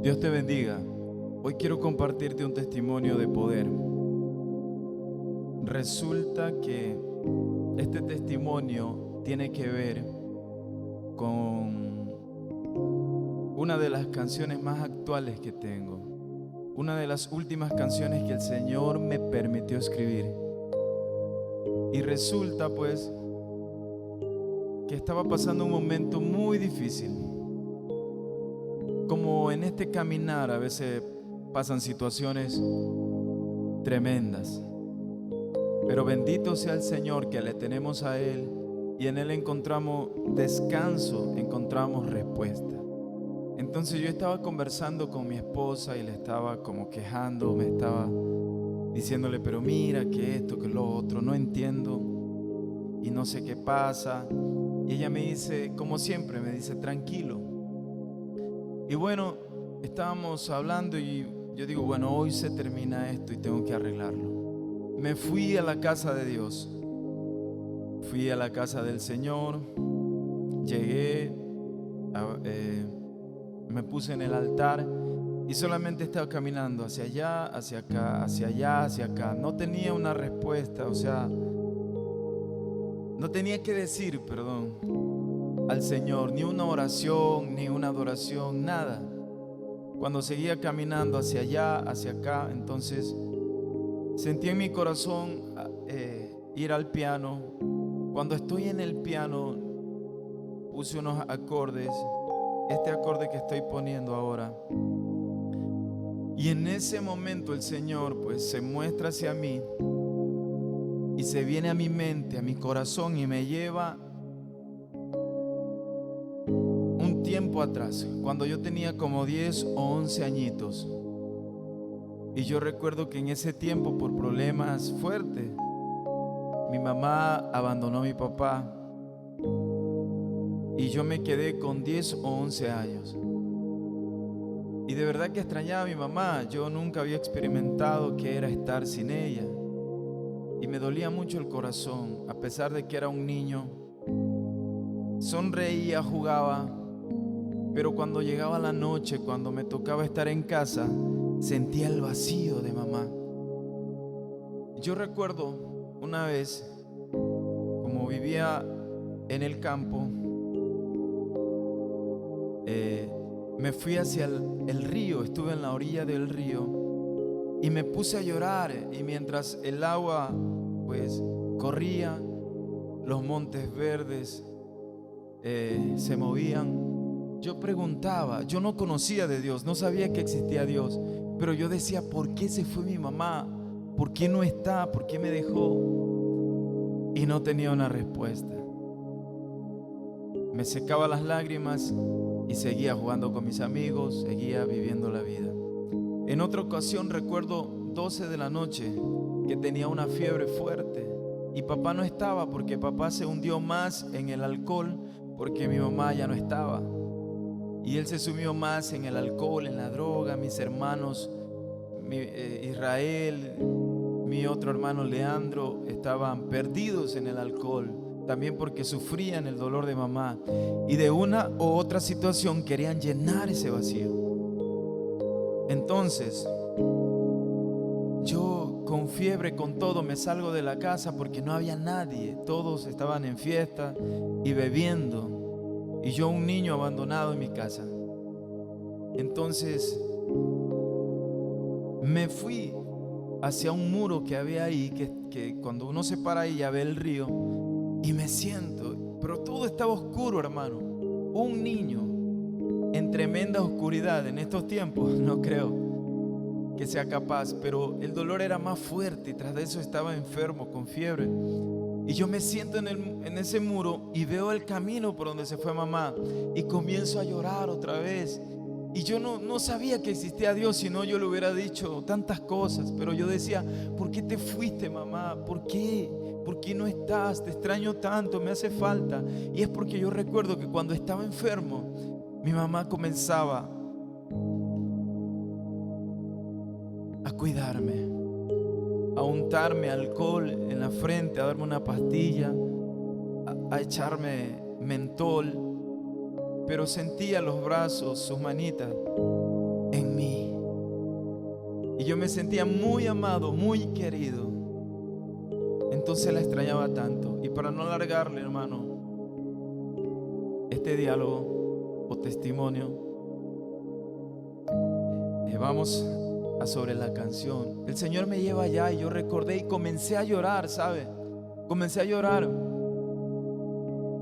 Dios te bendiga. Hoy quiero compartirte un testimonio de poder. Resulta que este testimonio tiene que ver con una de las canciones más actuales que tengo. Una de las últimas canciones que el Señor me permitió escribir. Y resulta pues que estaba pasando un momento muy difícil. Como en este caminar a veces pasan situaciones tremendas. Pero bendito sea el Señor que le tenemos a Él y en Él encontramos descanso, encontramos respuesta. Entonces yo estaba conversando con mi esposa y le estaba como quejando, me estaba diciéndole, pero mira que esto, que lo otro, no entiendo y no sé qué pasa. Y ella me dice, como siempre, me dice, tranquilo. Y bueno, estábamos hablando y yo digo, bueno, hoy se termina esto y tengo que arreglarlo. Me fui a la casa de Dios, fui a la casa del Señor, llegué, me puse en el altar y solamente estaba caminando hacia allá, hacia acá, hacia allá, hacia acá. No tenía una respuesta, o sea, no tenía que decir, perdón, al Señor, ni una oración, ni una adoración, nada. Cuando seguía caminando hacia allá, hacia acá, entonces sentí en mi corazón ir al piano. Cuando estoy en el piano, puse unos acordes, este acorde que estoy poniendo ahora. Y en ese momento el Señor pues se muestra hacia mí y se viene a mi mente, a mi corazón y me lleva un tiempo atrás, cuando yo tenía como 10 o 11 añitos. Y yo recuerdo que en ese tiempo, por problemas fuertes, mi mamá abandonó a mi papá y yo me quedé con 10 o 11 años. Y de verdad que extrañaba a mi mamá. Yo nunca había experimentado qué era estar sin ella. Y me dolía mucho el corazón, a pesar de que era un niño. Sonreía, jugaba, pero cuando llegaba la noche, cuando me tocaba estar en casa, sentía el vacío de mamá. Yo recuerdo una vez, como vivía en el campo, me fui hacia el río, estuve en la orilla del río y me puse a llorar. Y mientras el agua pues corría, los montes verdes se movían, yo preguntaba, yo no conocía de Dios, no sabía que existía Dios, pero yo decía, ¿por qué se fue mi mamá? ¿Por qué no está? ¿Por qué me dejó? Y no tenía una respuesta. Me secaba las lágrimas y seguía jugando con mis amigos, seguía viviendo la vida. En otra ocasión recuerdo 12 de la noche que tenía una fiebre fuerte y papá no estaba porque papá se hundió más en el alcohol porque mi mamá ya no estaba. Y él se sumió más en el alcohol, en la droga. Mis hermanos, Israel, mi otro hermano Leandro, estaban perdidos en el alcohol, también porque sufrían el dolor de mamá. Y de una u otra situación querían llenar ese vacío. Entonces, yo con fiebre, con todo, me salgo de la casa porque no había nadie. Todos estaban en fiesta y bebiendo. Y yo un niño abandonado en mi casa. Entonces me fui hacia un muro que había ahí, que cuando uno se para ahí ya ve el río. Y me siento, pero todo estaba oscuro, hermano. Un niño en tremenda oscuridad en estos tiempos, no creo que sea capaz, pero el dolor era más fuerte y tras de eso estaba enfermo, con fiebre. Y yo me siento en ese muro y veo el camino por donde se fue mamá y comienzo a llorar otra vez. Y yo no sabía que existía Dios, si no yo le hubiera dicho tantas cosas, pero yo decía, ¿por qué te fuiste, mamá? ¿Por qué? ¿Por qué no estás? Te extraño tanto, me hace falta. Y es porque yo recuerdo que cuando estaba enfermo, mi mamá comenzaba a cuidarme, a untarme alcohol en la frente, a darme una pastilla, a echarme mentol, pero sentía los brazos, sus manitas yo me sentía muy amado, muy querido. Entonces la extrañaba tanto. Y para no alargarle, hermano, este diálogo o testimonio, vamos a sobre la canción. El Señor me lleva allá y yo recordé y comencé a llorar, ¿sabe? Comencé a llorar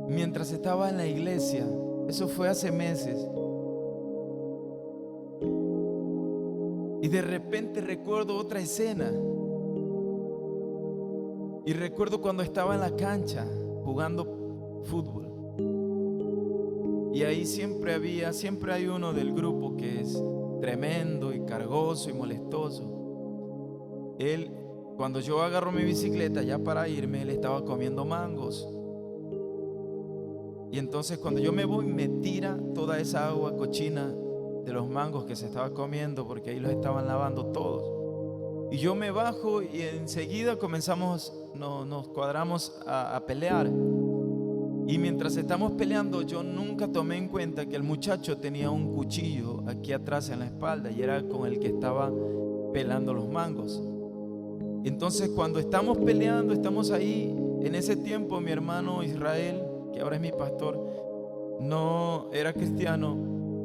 mientras estaba en la iglesia. Eso fue hace meses. Y de repente recuerdo otra escena. Y recuerdo cuando estaba en la cancha jugando fútbol. Y ahí siempre hay uno del grupo que es tremendo y cargoso y molestoso. Él, cuando yo agarro mi bicicleta ya para irme, él estaba comiendo mangos. Y entonces cuando yo me voy, me tira toda esa agua cochina de los mangos que se estaba comiendo, porque ahí los estaban lavando todos. Y yo me bajo y enseguida nos cuadramos a pelear. Y mientras estamos peleando, yo nunca tomé en cuenta que el muchacho tenía un cuchillo aquí atrás en la espalda y era con el que estaba pelando los mangos. Entonces cuando estamos peleando, estamos ahí. En ese tiempo mi hermano Israel, que ahora es mi pastor, no era cristiano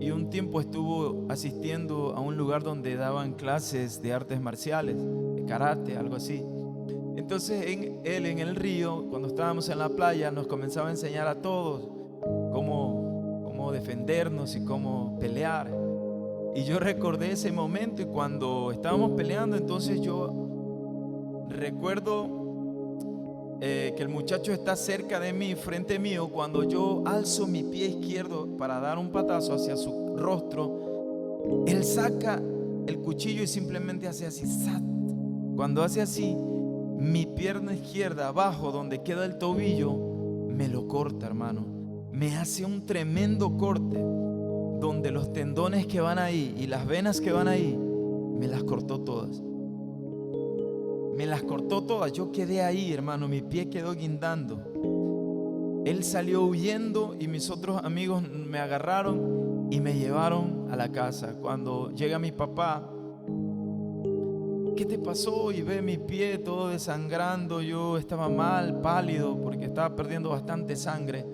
y un tiempo estuvo asistiendo a un lugar donde daban clases de artes marciales, de karate, algo así. Entonces él en el río, cuando estábamos en la playa, nos comenzaba a enseñar a todos cómo defendernos y cómo pelear. Y yo recordé ese momento y cuando estábamos peleando, entonces yo recuerdo que el muchacho está cerca de mí, frente mío. Cuando yo alzo mi pie izquierdo para dar un patazo hacia su rostro, él saca el cuchillo y simplemente hace así, ¡zat! Cuando hace así, mi pierna izquierda abajo donde queda el tobillo me lo corta, hermano. Me hace un tremendo corte donde los tendones que van ahí y las venas que van ahí me las cortó todas. Me las cortó todas. Yo quedé ahí, hermano. Mi pie quedó guindando. Él salió huyendo y mis otros amigos me agarraron y me llevaron a la casa. Cuando llega mi papá, ¿qué te pasó? Y ve mi pie todo desangrando. Yo estaba mal, pálido, porque estaba perdiendo bastante sangre.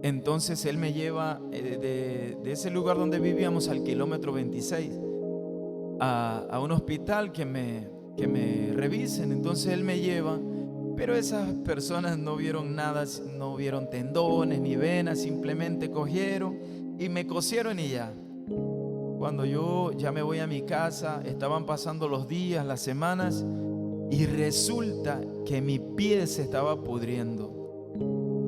Entonces él me lleva de ese lugar donde vivíamos al kilómetro 26 a un hospital que me revisen. Entonces él me lleva, pero esas personas no vieron nada, no vieron tendones ni venas, simplemente cogieron y me cosieron y ya. Cuando yo ya me voy a mi casa, estaban pasando los días, las semanas, y resulta que mi pie se estaba pudriendo.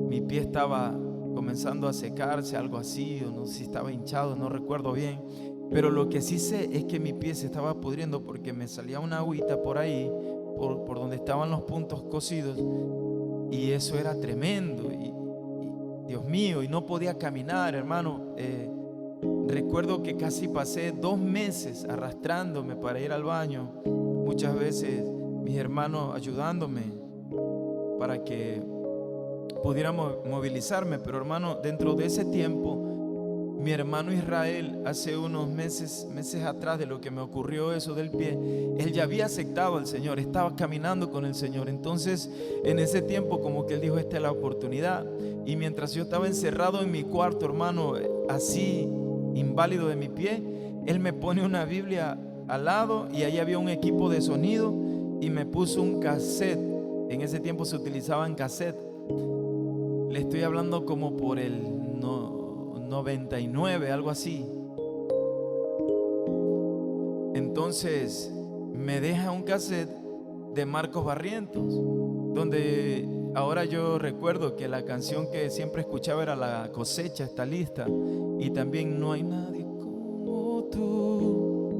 Mi pie estaba comenzando a secarse, algo así, o no sé si estaba hinchado, no recuerdo bien. Pero lo que sí sé es que mi pie se estaba pudriendo porque me salía una agüita por ahí, por donde estaban los puntos cosidos, y eso era tremendo. Y Dios mío, y no podía caminar, hermano. Recuerdo que casi pasé 2 meses arrastrándome para ir al baño. Muchas veces mis hermanos ayudándome para que pudiera movilizarme. Pero hermano, dentro de ese tiempo, mi hermano Israel, hace unos meses atrás de lo que me ocurrió eso del pie, él ya había aceptado al Señor, estaba caminando con el Señor. Entonces en ese tiempo como que él dijo, esta es la oportunidad. Y mientras yo estaba encerrado en mi cuarto, hermano, así inválido de mi pie, él me pone una Biblia al lado y ahí había un equipo de sonido y me puso un cassette. En ese tiempo se utilizaban cassette. Le estoy hablando como por el 99, algo así. Entonces me deja un cassette de Marcos Barrientos, donde ahora yo recuerdo que la canción que siempre escuchaba era La cosecha está lista, y también No hay nadie como tú,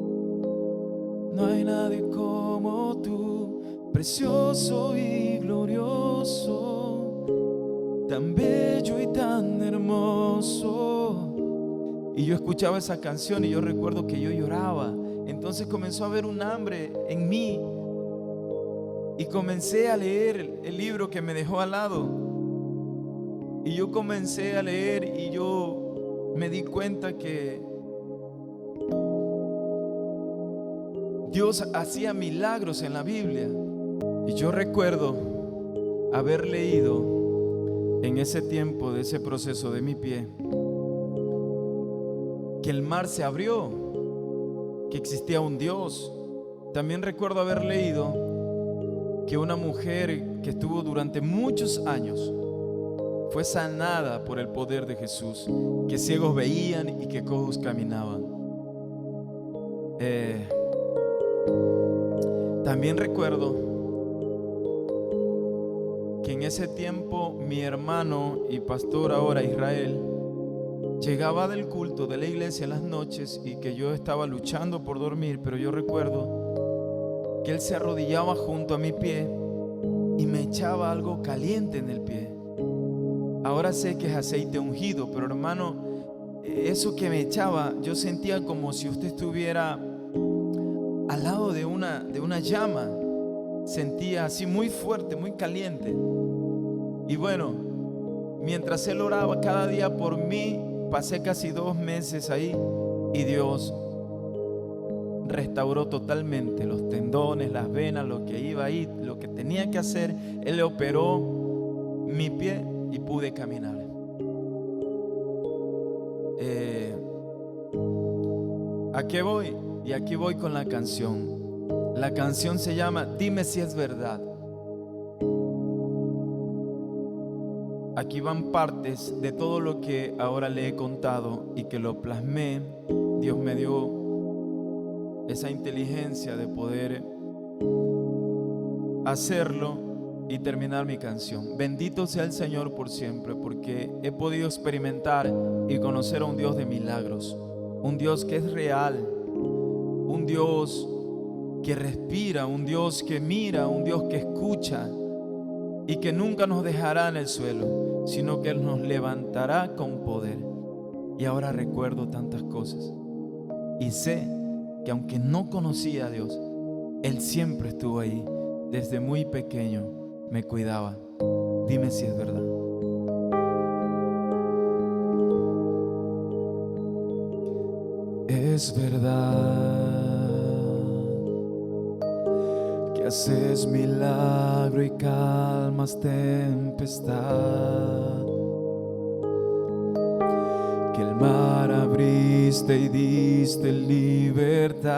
no hay nadie como tú, precioso y glorioso, tan bello y tan hermoso. Y yo escuchaba esa canción y yo recuerdo que yo lloraba. Entonces comenzó a haber un hambre en mí y comencé a leer el libro que me dejó al lado. Y yo comencé a leer y yo me di cuenta que Dios hacía milagros en la Biblia. Y yo recuerdo haber leído en ese tiempo de ese proceso de mi pie que el mar se abrió, que existía un Dios. También recuerdo haber leído que una mujer que estuvo durante muchos años fue sanada por el poder de Jesús, que ciegos veían y que cojos caminaban. También recuerdo que en ese tiempo mi hermano y pastor ahora, Israel, llegaba del culto de la iglesia en las noches y que yo estaba luchando por dormir, pero yo recuerdo que él se arrodillaba junto a mi pie y me echaba algo caliente en el pie. Ahora sé que es aceite ungido, pero hermano, eso que me echaba, yo sentía como si usted estuviera al lado de una llama. Sentía así muy fuerte, muy caliente. Y bueno, mientras él oraba cada día por mí, pasé casi 2 meses ahí y Dios restauró totalmente los tendones, las venas, lo que iba ahí, lo que tenía que hacer. Él le operó mi pie y pude caminar. ¿A qué voy? Y aquí voy con la canción. La canción se llama Dime si es verdad. Aquí van partes de todo lo que ahora le he contado y que lo plasmé. Dios me dio esa inteligencia de poder hacerlo y terminar mi canción. Bendito sea el Señor por siempre, porque he podido experimentar y conocer a un Dios de milagros, un Dios que es real, un Dios que respira, un Dios que mira, un Dios que escucha y que nunca nos dejará en el suelo, sino que Él nos levantará con poder. Y ahora recuerdo tantas cosas y sé que aunque no conocía a Dios, Él siempre estuvo ahí. Desde muy pequeño me cuidaba. Dime si es verdad. Es verdad que haces milagro y calmas tempestad, que el mar abriste y diste libertad.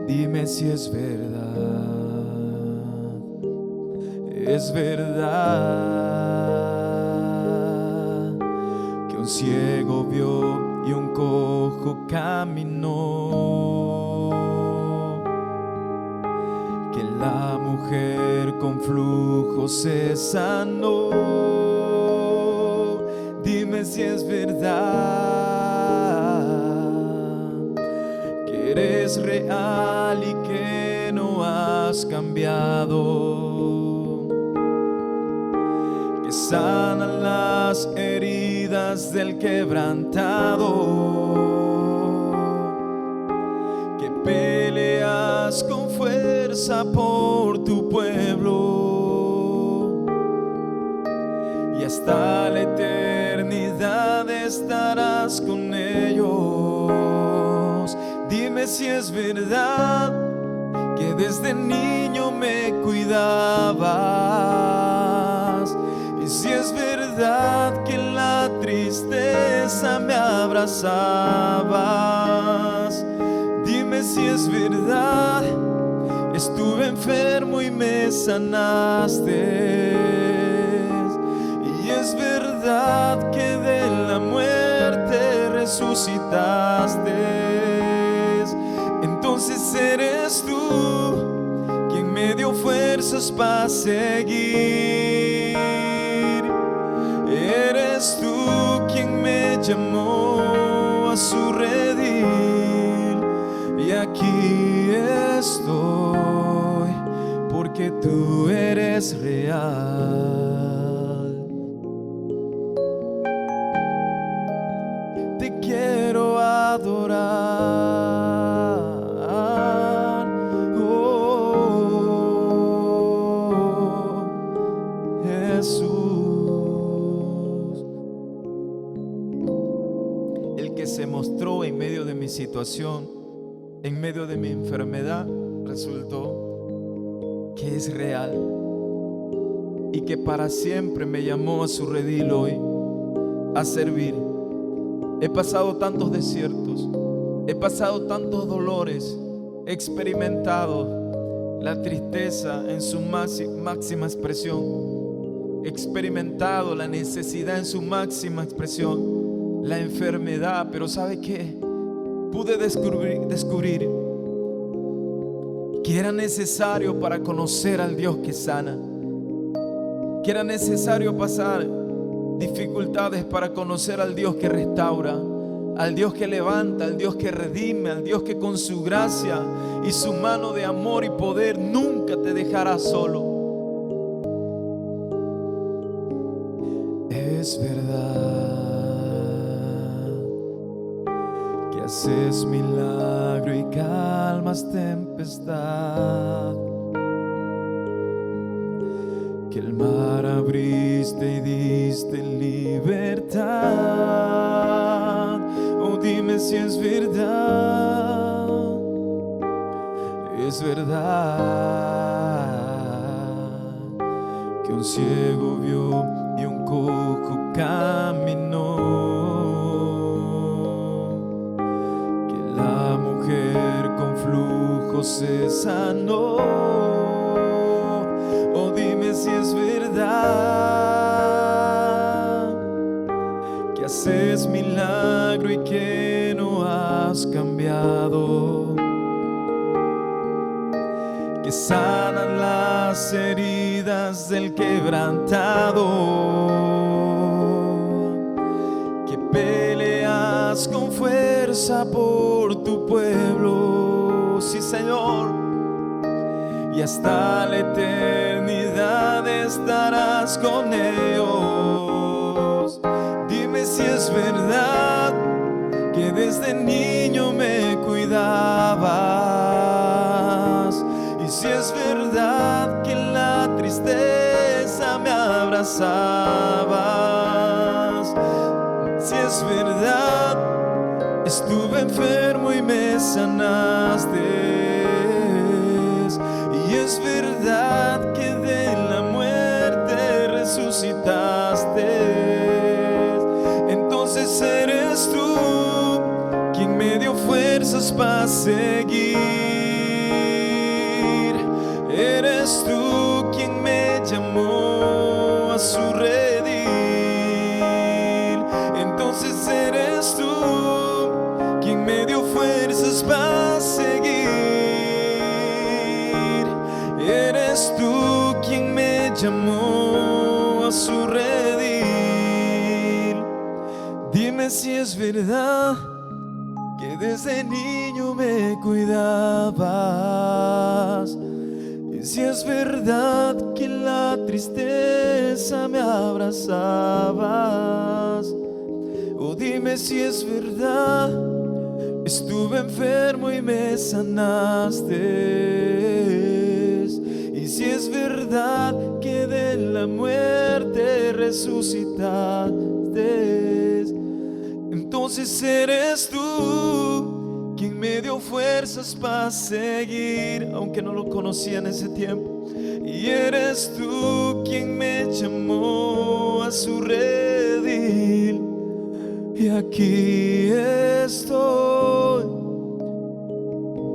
Dime si es verdad. Es verdad que un ciego vio y un cojo caminó, que la mujer con flujo se sanó. Dime si es verdad que eres real y que no has cambiado, que sanan las heridas del quebrantado, que peleas con fuerza por tu pueblo y hasta la eternidad estarás con ellos. Dime si es verdad que desde niño me cuidabas, y si es verdad que en la tristeza me abrazabas. Dime si es verdad, estuve enfermo y me sanaste, y es verdad que de la muerte resucitaste. Entonces eres tú quien me dio fuerzas para seguir. Eres tú quien me llamó a su redil, y aquí estoy porque tú eres real. Te quiero adorar, oh Jesús. El que se mostró en medio de mi situación en medio de mi enfermedad resultó que es real y que para siempre me llamó a su redil hoy, a servir. He pasado tantos desiertos, he pasado tantos dolores, he experimentado la tristeza en su máxima expresión, he experimentado la necesidad en su máxima expresión, la enfermedad, pero ¿sabe qué? Pude descubrir que era necesario para conocer al Dios que sana, que era necesario pasar dificultades para conocer al Dios que restaura, al Dios que levanta, al Dios que redime, al Dios que con su gracia y su mano de amor y poder nunca te dejará solo. Es verdad que haces milagro y calmas tempestad, que el mar abriste y diste libertad. Oh, dime si es verdad. Es verdad que un ciego vio y un cojo caminó, que la mujer con flujo se sanó. Oh, dime si es verdad que haces milagro y que no has cambiado, que sanan las heridas del quebrantado, que peleas con fuerza por tu pueblo, sí, Señor, y hasta la eternidad estarás con ellos. Dime si es verdad que desde niño me cuidabas, y si es verdad que en la tristeza me abrazabas, si es verdad estuve enfermo y me sanaste, y es verdad que de la muerte resucitaste, entonces eres tú quien me dio fuerzas para seguir. Eres tú quien me llamó a su redil, entonces eres tú quien me dio fuerzas para seguir. Eres tú quien me llamó a su redil. Dime si es verdad que desde niño me cuidabas, y si es verdad que en la tristeza me abrazabas. O dime si es verdad, estuve enfermo y me sanaste, y si es verdad que de la muerte resucitaste, entonces eres tú quien me dio fuerzas para seguir, aunque no lo conocía en ese tiempo. Y eres tú quien me llamó a su redil, y aquí estoy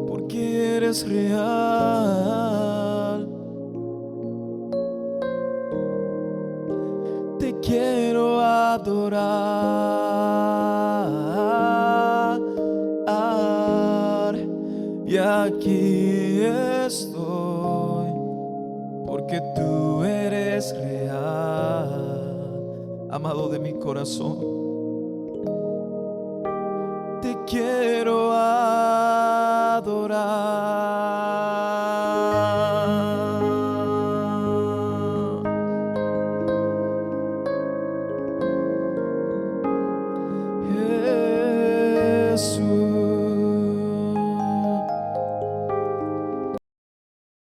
porque eres real. Te quiero adorar, y aquí estoy porque tú eres real, amado de mi corazón. Te quiero adorar.